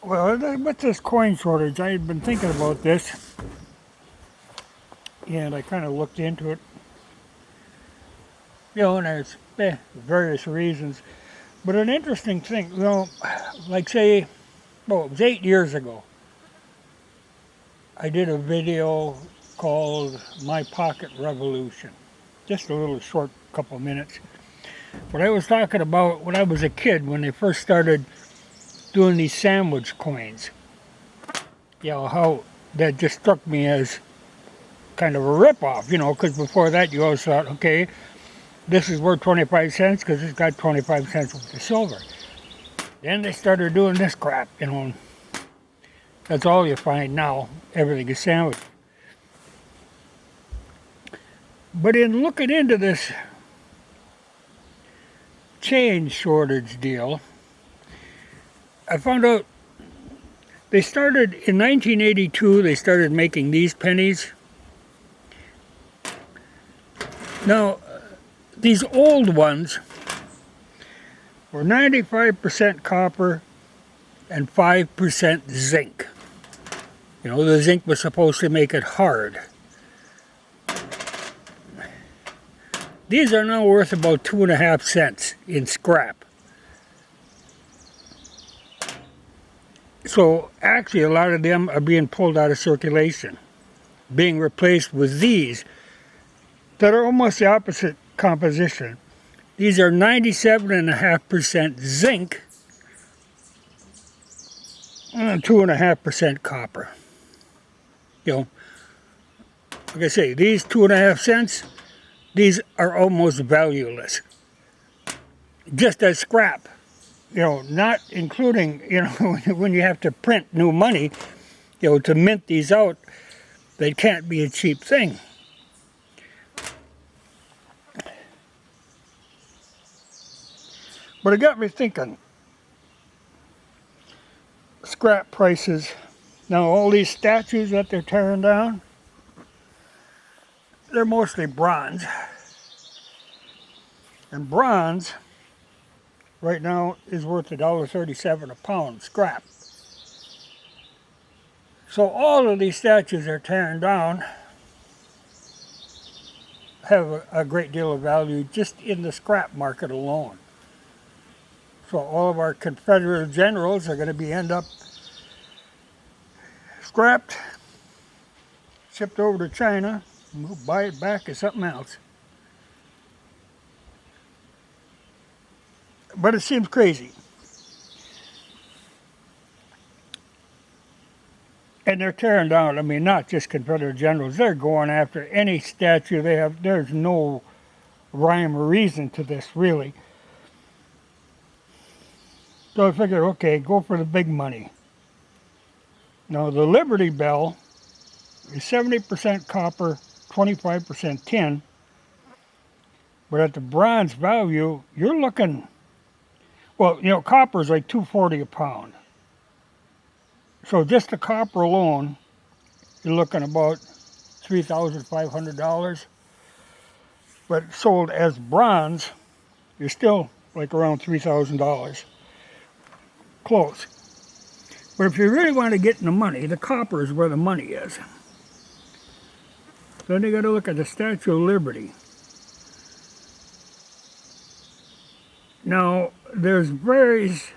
Well, with this coin shortage, I had been thinking about this, and I kind of looked into it. And there's various reasons. But an interesting thing, like say, well, it was 8 years ago. I did a video called My Pocket Revolution. Just a little short couple of minutes. But I was talking about when I was a kid, when they first started doing these sandwich coins. How that just struck me as kind of a ripoff, because before that you always thought, okay, this is worth 25 cents because it's got 25 cents worth of silver. Then they started doing this crap, and that's all you find now. Everything is sandwich. But in looking into this change shortage deal, I found out they started in 1982, they started making these pennies. Now, these old ones were 95% copper and 5% zinc. The zinc was supposed to make it hard. These are now worth about 2.5 cents in scrap. So actually a lot of them are being pulled out of circulation, being replaced with these that are almost the opposite composition. These are 97.5% zinc and 2.5% copper. Like I say, these 2.5 cents, these are almost valueless. Just as scrap. Not including, when you have to print new money, to mint these out, they can't be a cheap thing. But it got me thinking, scrap prices. Now all these statues that they're tearing down, they're mostly bronze. And bronze, right now, is worth $1.37 a pound, scrap. So all of these statues they're tearing down have a great deal of value just in the scrap market alone. So all of our Confederate generals are going to end up scrapped, shipped over to China, and we'll buy it back as something else. But it seems crazy. And they're tearing down, not just Confederate generals, they're going after any statue they have. There's no rhyme or reason to this, really. So I figured, okay, go for the big money. Now the Liberty Bell is 70% copper, 25% tin. But at the bronze value, you're looking, copper is like $2.40 a pound. So just the copper alone, you're looking about $3,500. But sold as bronze, you're still like around $3,000. Close. But if you really want to get in the money, the copper is where the money is. Then you got to look at the Statue of Liberty. Now, there's various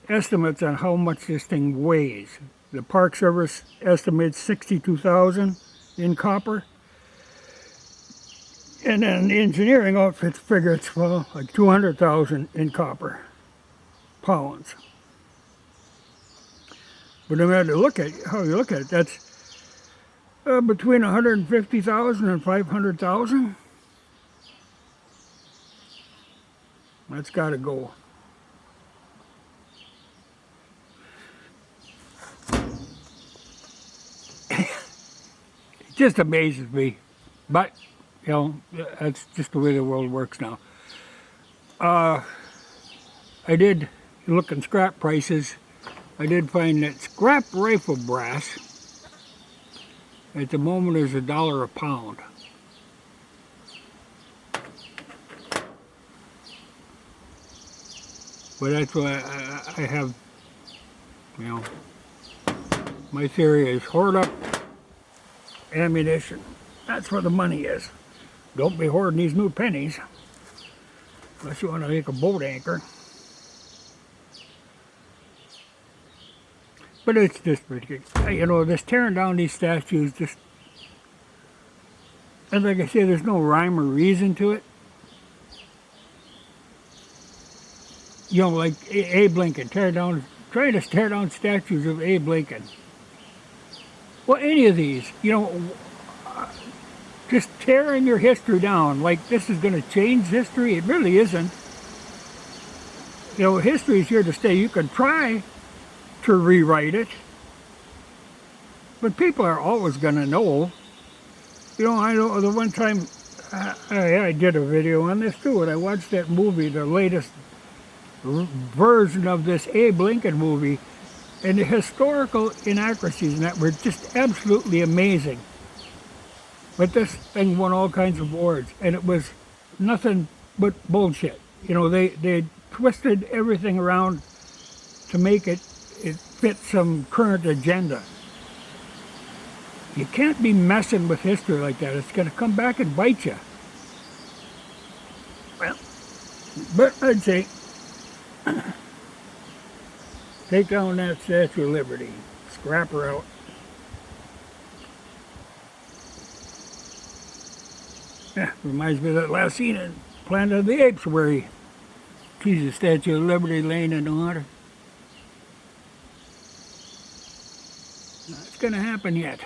estimates on how much this thing weighs. The Park Service estimates 62,000 in copper. And then the engineering outfits figure it's like 200,000 in copper pounds. But no matter how you look at it, that's between 150,000 and 500,000. That's got to go. It just amazes me. But, that's just the way the world works now. I did look at scrap prices. I did find that scrap rifle brass at the moment is $1 a pound. But that's why I have, My theory is hoard up ammunition. That's where the money is. Don't be hoarding these new pennies unless you want to make a boat anchor. But it's just ridiculous. You know, this tearing down these statues, just, and like I say, there's no rhyme or reason to it. You know, like Abe Lincoln, trying to tear down statues of Abe Lincoln. Well, any of these, you know, just tearing your history down like this is going to change history. It really isn't. You know, history is here to stay. You can try to rewrite it, but people are always going to know. You know, I know the one time I did a video on this too, and I watched that movie, the latest version of this Abe Lincoln movie, and the historical inaccuracies in that were just absolutely amazing. But this thing won all kinds of awards, and it was nothing but bullshit. You know, they twisted everything around to make it fit some current agenda. You can't be messing with history like that. It's going to come back and bite you. Well, but I'd say take down that Statue of Liberty. Scrap her out. Yeah, reminds me of that last scene in Planet of the Apes where he sees the Statue of Liberty laying in the water. Not going to happen yet.